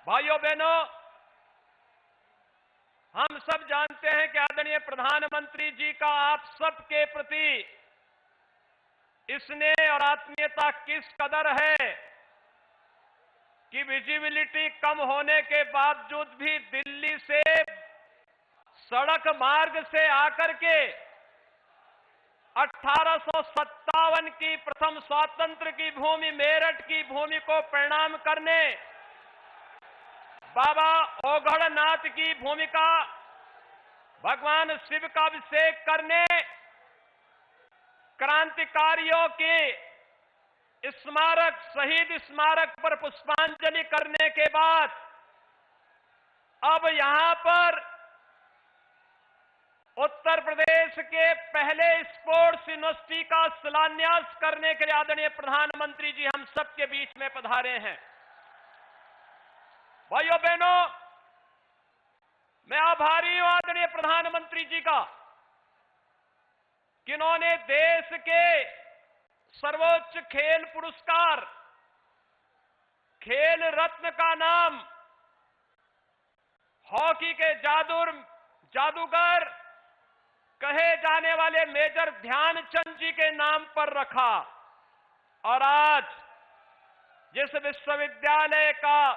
भाइयों बहनों, हम सब जानते हैं कि आदरणीय प्रधानमंत्री जी का आप सबके प्रति स्नेह और आत्मीयता किस कदर है कि विजिबिलिटी कम होने के बावजूद भी दिल्ली से सड़क मार्ग से आकर के 1857 की प्रथम स्वातंत्र की भूमि मेरठ की भूमि को प्रणाम करने, बाबा ओघड़नाथ की भूमिका भगवान शिव का अभिषेक करने, क्रांतिकारियों के स्मारक शहीद स्मारक पर पुष्पांजलि करने के बाद अब यहां पर उत्तर प्रदेश के पहले स्पोर्ट्स यूनिवर्सिटी का शिलान्यास करने के लिए आदरणीय प्रधानमंत्री जी हम सबके बीच में पधारे हैं। भाइयों बहनों, मैं आभारी हूं आदरणीय प्रधानमंत्री जी का कि इन्होंने देश के सर्वोच्च खेल पुरस्कार खेल रत्न का नाम हॉकी के जादूगर कहे जाने वाले मेजर ध्यानचंद जी के नाम पर रखा। और आज जिस विश्वविद्यालय का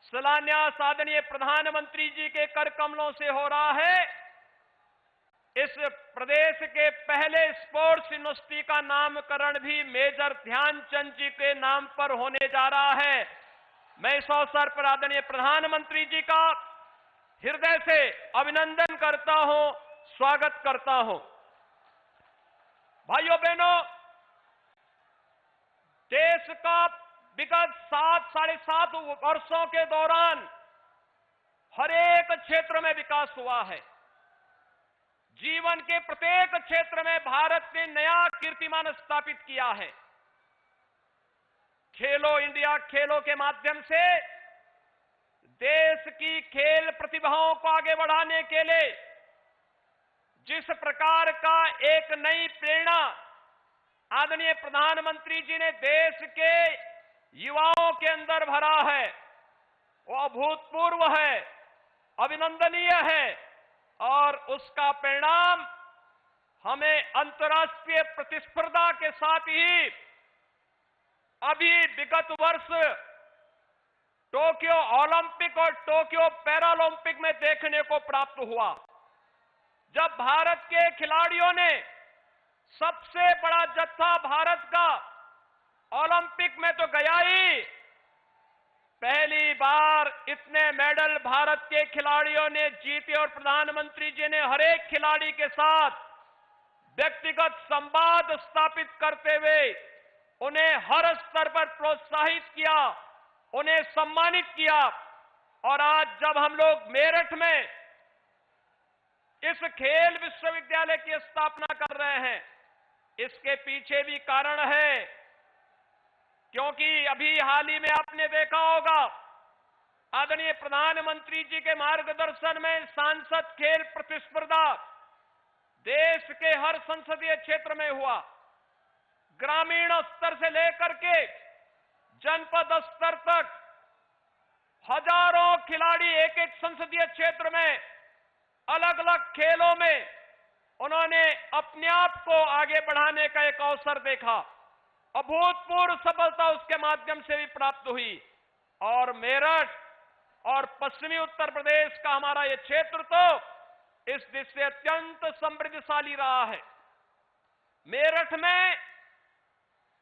शिलान्यास आदरणीय प्रधानमंत्री जी के कर कमलों से हो रहा है, इस प्रदेश के पहले स्पोर्ट्स यूनिवर्सिटी का नामकरण भी मेजर ध्यानचंद जी के नाम पर होने जा रहा है। मैं इस अवसर पर आदरणीय प्रधानमंत्री जी का हृदय से अभिनंदन करता हूं, स्वागत करता हूं। भाइयों बहनों, देश का विगत 7-7.5 वर्षों के दौरान हर एक क्षेत्र में विकास हुआ है। जीवन के प्रत्येक क्षेत्र में भारत ने नया कीर्तिमान स्थापित किया है। खेलो इंडिया खेलों के माध्यम से देश की खेल प्रतिभाओं को आगे बढ़ाने के लिए जिस प्रकार का एक नई प्रेरणा आदरणीय प्रधानमंत्री जी ने देश के युवाओं के अंदर भरा है, वो अभूतपूर्व है, अभिनंदनीय है। और उसका परिणाम हमें अंतर्राष्ट्रीय प्रतिस्पर्धा के साथ ही अभी विगत वर्ष टोक्यो ओलंपिक और टोक्यो पैरालंपिक में देखने को प्राप्त हुआ, जब भारत के खिलाड़ियों ने सबसे बड़ा जत्था भारत का ओलंपिक में तो गया ही, पहली बार इतने मेडल भारत के खिलाड़ियों ने जीते और प्रधानमंत्री जी ने हर एक खिलाड़ी के साथ व्यक्तिगत संवाद स्थापित करते हुए उन्हें हर स्तर पर प्रोत्साहित किया, उन्हें सम्मानित किया। और आज जब हम लोग मेरठ में इस खेल विश्वविद्यालय की स्थापना कर रहे हैं, इसके पीछे भी कारण है, क्योंकि अभी हाल ही में आपने देखा होगा आदरणीय प्रधानमंत्री जी के मार्गदर्शन में सांसद खेल प्रतिस्पर्धा देश के हर संसदीय क्षेत्र में हुआ। ग्रामीण स्तर से लेकर के जनपद स्तर तक हजारों खिलाड़ी एक एक संसदीय क्षेत्र में अलग अलग खेलों में उन्होंने अपने आप को आगे बढ़ाने का एक अवसर देखा। अभूतपूर्व सफलता उसके माध्यम से भी प्राप्त हुई। और मेरठ और पश्चिमी उत्तर प्रदेश का हमारा यह क्षेत्र तो इस दिशा से अत्यंत समृद्धशाली रहा है। मेरठ में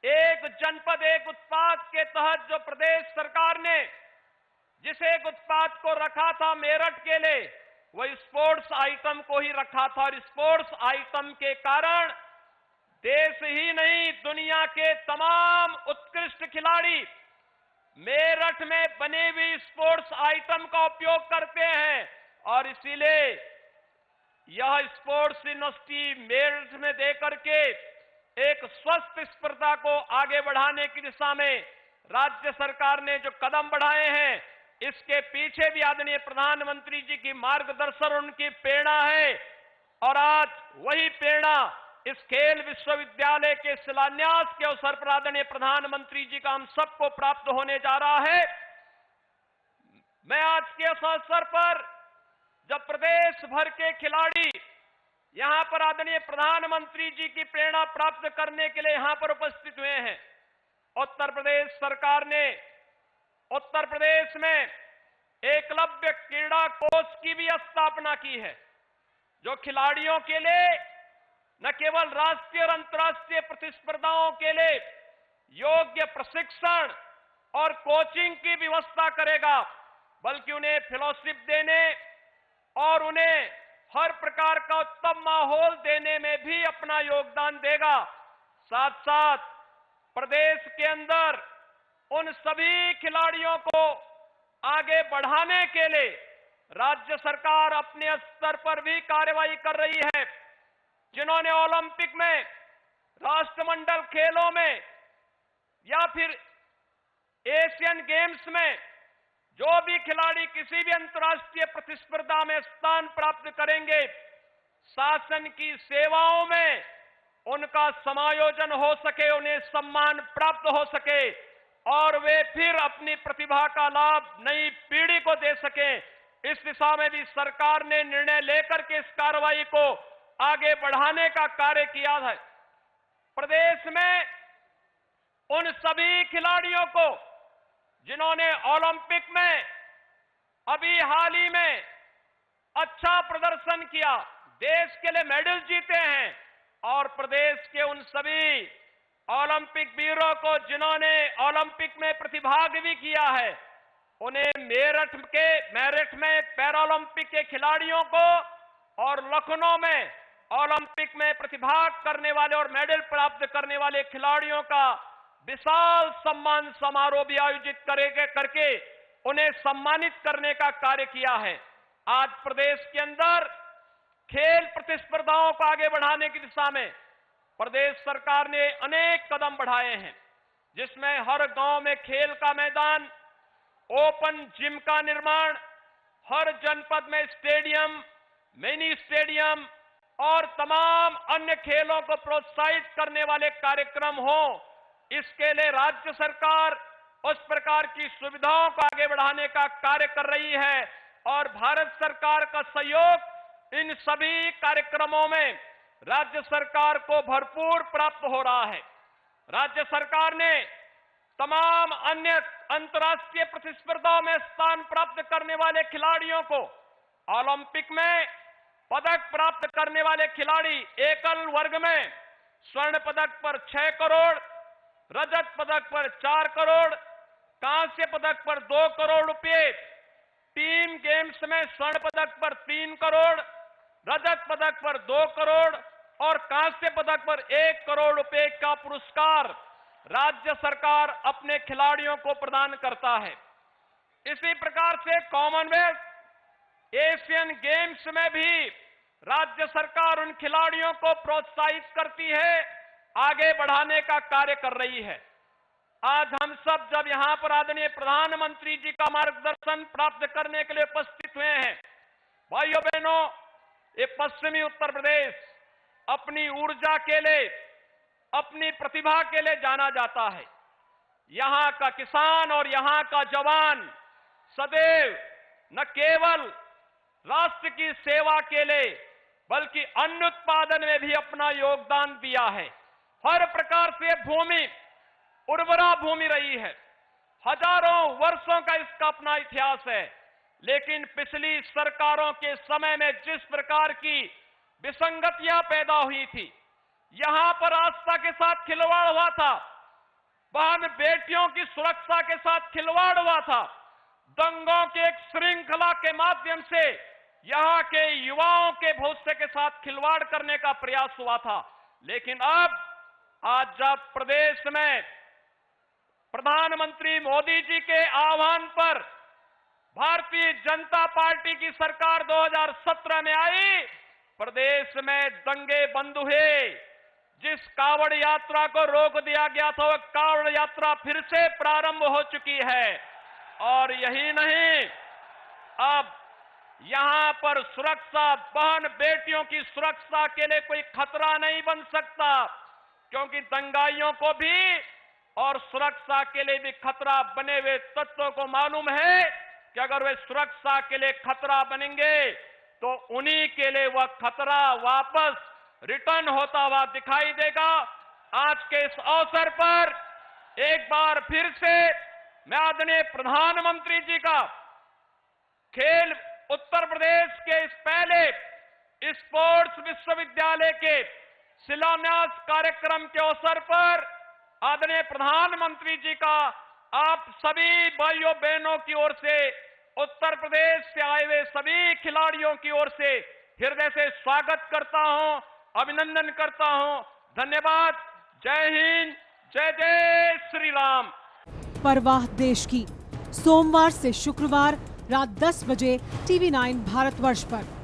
एक जनपद एक उत्पाद के तहत जो प्रदेश सरकार ने जिस एक उत्पाद को रखा था मेरठ के लिए, वह स्पोर्ट्स आइटम को ही रखा था। और स्पोर्ट्स आइटम के कारण देश ही नहीं, दुनिया के तमाम उत्कृष्ट खिलाड़ी मेरठ में बने हुए स्पोर्ट्स आइटम का उपयोग करते हैं। और इसीलिए यह स्पोर्ट्स यूनिवर्सिटी मेरठ में देकर के एक स्वस्थ स्पर्धा को आगे बढ़ाने की दिशा में राज्य सरकार ने जो कदम बढ़ाए हैं, इसके पीछे भी आदरणीय प्रधानमंत्री जी की मार्गदर्शन, उनकी प्रेरणा है। और आज वही प्रेरणा इस खेल विश्वविद्यालय के शिलान्यास के अवसर पर आदरणीय प्रधानमंत्री जी का हम सबको प्राप्त होने जा रहा है। मैं आज के इस अवसर पर जब प्रदेश भर के खिलाड़ी यहां पर आदरणीय प्रधानमंत्री जी की प्रेरणा प्राप्त करने के लिए यहां पर उपस्थित हुए हैं, उत्तर प्रदेश सरकार ने उत्तर प्रदेश में एकलव्य क्रीड़ा कोष की भी स्थापना की है, जो खिलाड़ियों के लिए न केवल राष्ट्रीय और अंतर्राष्ट्रीय प्रतिस्पर्धाओं के लिए योग्य प्रशिक्षण और कोचिंग की व्यवस्था करेगा, बल्कि उन्हें फेलोशिप देने और उन्हें हर प्रकार का उत्तम माहौल देने में भी अपना योगदान देगा। साथ साथ प्रदेश के अंदर उन सभी खिलाड़ियों को आगे बढ़ाने के लिए राज्य सरकार अपने स्तर पर भी कार्रवाई कर रही है। जिन्होंने ओलंपिक में, राष्ट्रमंडल खेलों में या फिर एशियन गेम्स में जो भी खिलाड़ी किसी भी अंतर्राष्ट्रीय प्रतिस्पर्धा में स्थान प्राप्त करेंगे, शासन की सेवाओं में उनका समायोजन हो सके, उन्हें सम्मान प्राप्त हो सके और वे फिर अपनी प्रतिभा का लाभ नई पीढ़ी को दे सके। इस दिशा में भी सरकार ने निर्णय लेकर के इस कार्रवाई को आगे बढ़ाने का कार्य किया है। प्रदेश में उन सभी खिलाड़ियों को जिन्होंने ओलंपिक में अभी हाल ही में अच्छा प्रदर्शन किया, देश के लिए मेडल जीते हैं, और प्रदेश के उन सभी ओलंपिक वीरों को जिन्होंने ओलंपिक में प्रतिभाग भी किया है, उन्हें मेरठ में पैरालंपिक के खिलाड़ियों को और लखनऊ में ओलंपिक में प्रतिभाग करने वाले और मेडल प्राप्त करने वाले खिलाड़ियों का विशाल सम्मान समारोह भी आयोजित करके उन्हें सम्मानित करने का कार्य किया है। आज प्रदेश के अंदर खेल प्रतिस्पर्धाओं को आगे बढ़ाने की दिशा में प्रदेश सरकार ने अनेक कदम बढ़ाए हैं, जिसमें हर गांव में खेल का मैदान, ओपन जिम का निर्माण, हर जनपद में स्टेडियम, मिनी स्टेडियम और तमाम अन्य खेलों को प्रोत्साहित करने वाले कार्यक्रम हो। इसके लिए राज्य सरकार उस प्रकार की सुविधाओं को आगे बढ़ाने का कार्य कर रही है और भारत सरकार का सहयोग इन सभी कार्यक्रमों में राज्य सरकार को भरपूर प्राप्त हो रहा है। राज्य सरकार ने तमाम अन्य अंतर्राष्ट्रीय प्रतिस्पर्धाओं में स्थान प्राप्त करने वाले खिलाड़ियों को ओलंपिक में पदक प्राप्त करने वाले खिलाड़ी एकल वर्ग में स्वर्ण पदक पर 6 करोड़, रजत पदक पर 4 करोड़, कांस्य पदक पर 2 करोड़ रुपए, टीम गेम्स में स्वर्ण पदक पर 3 करोड़, रजत पदक पर 2 करोड़ और कांस्य पदक पर 1 करोड़ रुपए का पुरस्कार राज्य सरकार अपने खिलाड़ियों को प्रदान करता है। इसी प्रकार से कॉमनवेल्थ, एशियन गेम्स में भी राज्य सरकार उन खिलाड़ियों को प्रोत्साहित करती है, आगे बढ़ाने का कार्य कर रही है। आज हम सब जब यहां पर आदरणीय प्रधानमंत्री जी का मार्गदर्शन प्राप्त करने के लिए उपस्थित हुए हैं, भाइयों बहनों, ये पश्चिमी उत्तर प्रदेश अपनी ऊर्जा के लिए, अपनी प्रतिभा के लिए जाना जाता है। यहां का किसान और यहां का जवान सदैव न केवल राष्ट्र की सेवा के लिए बल्कि अन्न उत्पादन में भी अपना योगदान दिया है। हर प्रकार से भूमि उर्वरा भूमि रही है, हजारों वर्षों का इसका अपना इतिहास है, लेकिन पिछली सरकारों के समय में जिस प्रकार की विसंगतियां पैदा हुई थी, यहां पर आस्था के साथ खिलवाड़ हुआ था, बहन बेटियों की सुरक्षा के साथ खिलवाड़ हुआ था, दंगों की एक श्रृंखला के माध्यम से यहां के युवाओं के भविष्य के साथ खिलवाड़ करने का प्रयास हुआ था। लेकिन अब आज जब प्रदेश में प्रधानमंत्री मोदी जी के आह्वान पर भारतीय जनता पार्टी की सरकार 2017 में आई, प्रदेश में दंगे बंद हुए। जिस कावड़ यात्रा को रोक दिया गया था, वह कावड़ यात्रा फिर से प्रारंभ हो चुकी है। और यही नहीं, अब यहां पर सुरक्षा, बहन बेटियों की सुरक्षा के लिए कोई खतरा नहीं बन सकता, क्योंकि दंगाइयों को भी और सुरक्षा के लिए भी खतरा बने हुए तत्वों को मालूम है कि अगर वे सुरक्षा के लिए खतरा बनेंगे तो उन्हीं के लिए वह खतरा वापस रिटर्न होता हुआ दिखाई देगा। आज के इस अवसर पर एक बार फिर से मैं आदरणीय प्रधानमंत्री जी का खेल उत्तर प्रदेश के इस पहले स्पोर्ट्स विश्वविद्यालय के शिलान्यास कार्यक्रम के अवसर पर आदरणीय प्रधानमंत्री जी का आप सभी भाइयों बहनों की ओर से, उत्तर प्रदेश से आए हुए सभी खिलाड़ियों की ओर से हृदय से स्वागत करता हूं, अभिनंदन करता हूं। धन्यवाद। जय हिंद, जय जय श्री राम। परवाह देश की, सोमवार से शुक्रवार रात 10 बजे TV9 भारतवर्ष पर।